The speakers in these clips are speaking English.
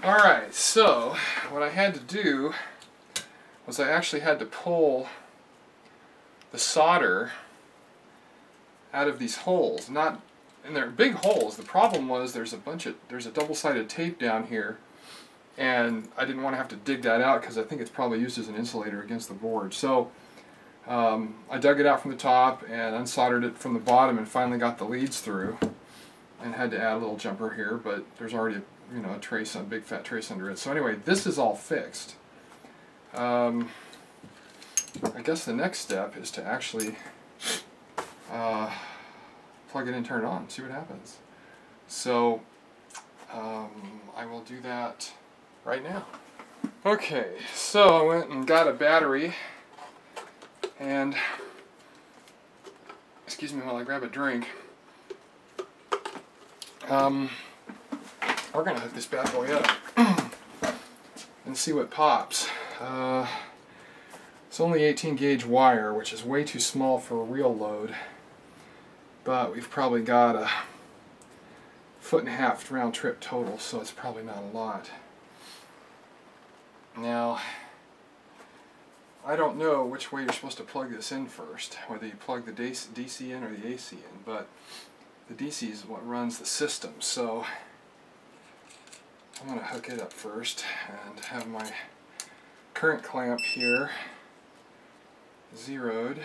Alright, so what I had to do was I actually had to pull the solder out of these holes. And they're big holes. The problem was there's a double-sided tape down here, and I didn't want to have to dig that out because I think it's probably used as an insulator against the board. So I dug it out from the top and unsoldered it from the bottom and finally got the leads through, and had to add a little jumper here, but there's already a trace, a big fat trace under it. So anyway, this is all fixed. I guess the next step is to actually plug it in, turn it on, see what happens. So I will do that right now. Okay, so I went and got a battery, and excuse me while I grab a drink. We're going to hook this bad boy up and see what pops. It's only 18 gauge wire, which is way too small for a real load, but we've probably got a 1.5 foot round trip total, so it's probably not a lot. Now, I don't know which way you're supposed to plug this in first, whether you plug the DC in or the AC in, but the DC is what runs the system, so I'm going to hook it up first and have my current clamp here zeroed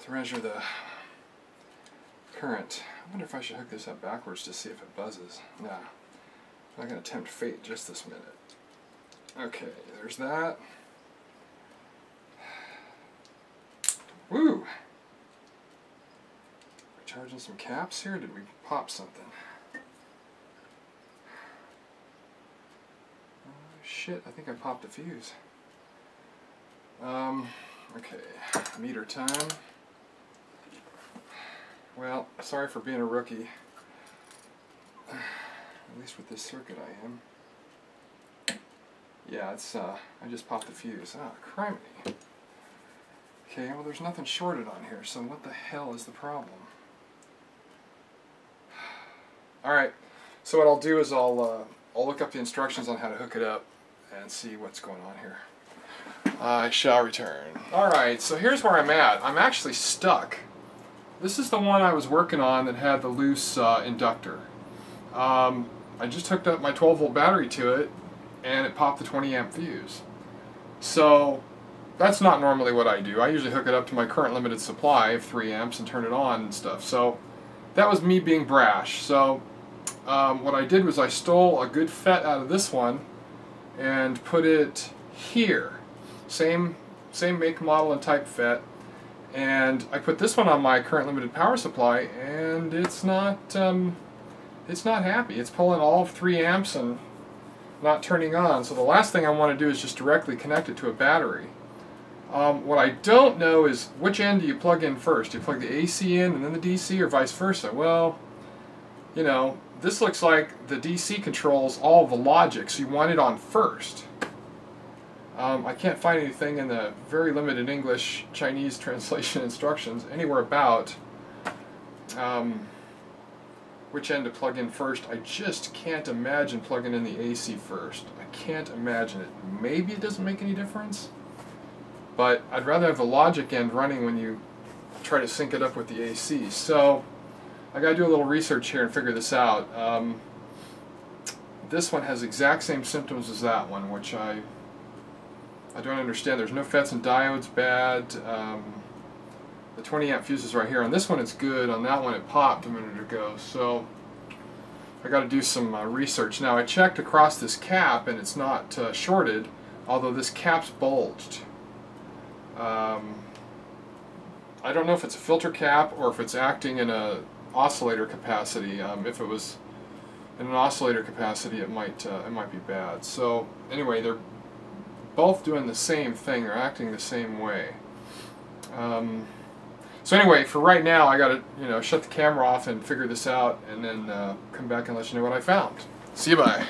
to measure the current. I wonder if I should hook this up backwards to see if it buzzes. Nah, I'm not going to tempt fate just this minute. Okay, there's that. Woo! Recharging some caps here? Did we pop something? Shit, I think I popped a fuse. Okay, meter time. Well, sorry for being a rookie. At least with this circuit I am. Yeah, it's, I just popped the fuse. Ah, criminy. Okay, well there's nothing shorted on here, so what the hell is the problem? Alright, so what I'll do is I'll look up the instructions on how to hook it up and see what's going on here. I shall return. Alright, so here's where I'm at. I'm actually stuck. This is the one I was working on that had the loose inductor. I just hooked up my 12-volt battery to it, and it popped the 20-amp fuse. So that's not normally what I do. I usually hook it up to my current limited supply of 3 amps and turn it on and stuff. So that was me being brash. So what I did was I stole a good FET out of this one and put it here. Same make, model, and type FET. And I put this one on my current limited power supply, and it's not happy. It's pulling all 3 amps and not turning on. So the last thing I want to do is just directly connect it to a battery. What I don't know is which end do you plug in first? Do you plug the AC in and then the DC, or vice versa? Well, you know, this looks like the DC controls all of the logic, so you want it on first. I can't find anything in the very limited English Chinese translation instructions anywhere about which end to plug in first. I just can't imagine plugging in the AC first. I can't imagine it. Maybe it doesn't make any difference, but I'd rather have the logic end running when you try to sync it up with the AC. So I gotta do a little research here and figure this out. This one has exact same symptoms as that one, which I don't understand. There's no FETs and diodes bad. The 20 amp fuse is right here. On this one it's good. On that one it popped a minute ago. So I got to do some research. Now I checked across this cap and it's not shorted, although this cap's bulged. I don't know if it's a filter cap or if it's acting in a oscillator capacity. If it was in an oscillator capacity, it might be bad. So anyway, they're both doing the same thing. They're acting the same way. So anyway, for right now, I gotta shut the camera off and figure this out, and then come back and let you know what I found. See you, bye.